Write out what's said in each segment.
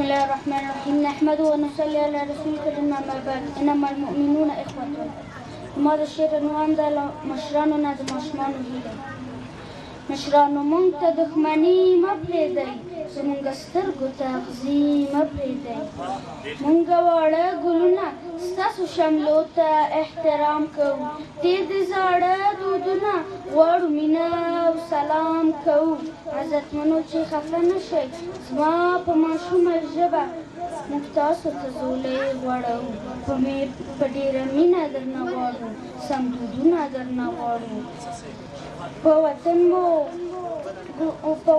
بسم الله الرحمن الرحيم نحمده ونصلي على رسول الكريم أما بعد إنما المؤمنون إخوة. ما د شعر عنوان د مشرانو نه د ماشومانو هیله. مشرانو مونږ ته دښمني مه پرېږدئ، زموږ سترګو ته اغزي مه پرېږدئ. مونږ واړه ګلونه ستاسو شملو ته احترام کوو، ډېر د زاړه دودونه غواړو مینه او سلام کوو. عزتمنو چې خفه نه شئ، زما په ماشومه ژبه موږ تاسو ته زولۍ غوړوو. په ډېره مینه درنه غواړو، سم دودونه درنه غواړو. په وطن مو په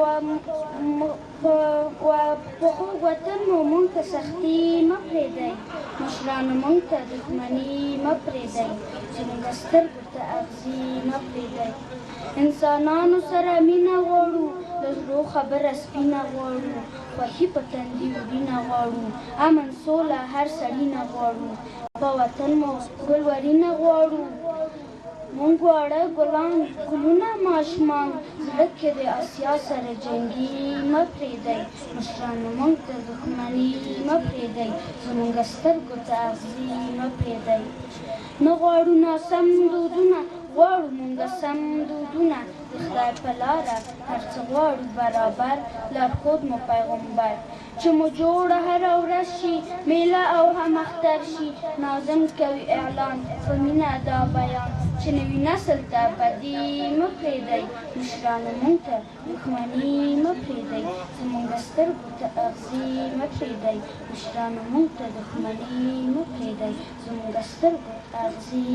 خوږ وطن مو مونږ ته سختي مه پرېږدئ، مشرانو مونږ ته دښمني مه پرېږدئ، زموږ سترګو ته اغزي مه پرېږدئ. انسانانو سره مینه غواړو، د زړو خبره سپینه غواړو، خوښي په تندي وړینه غواړو، امن سوله هر سړي نه غواړو. په وطن مو ګل ورینه غواړو، مونږ واړه ګلونه ماشومان، زړه کې د اسیا سره جنګي مه پرېږدئ، مشرانو مونږ ته دښمني مه پرېږدئ، زموږ سترګو ته اغزي مه پرېږدئ. نه غواړو ناسم دودونه، غواړو مونږ سم دودونه، د خدای په لاره هر څه غواړو برابر، لارښود مو پیغمبر. چې مو جوړه هره ورځ شي میله او هم اختر شي، ناظم کوي اعلان په مینه دا بیان، چې نوي نسل ته بدي مه پرېږدئ، مشرانو مونږ ته دښمني مه پرېږدئ، زموږ سترګو ته اغزي مه پرېږدئ، مشرانو مونږ ته دښمني مه پرېږدئ، زموږ سترګو ته اغزي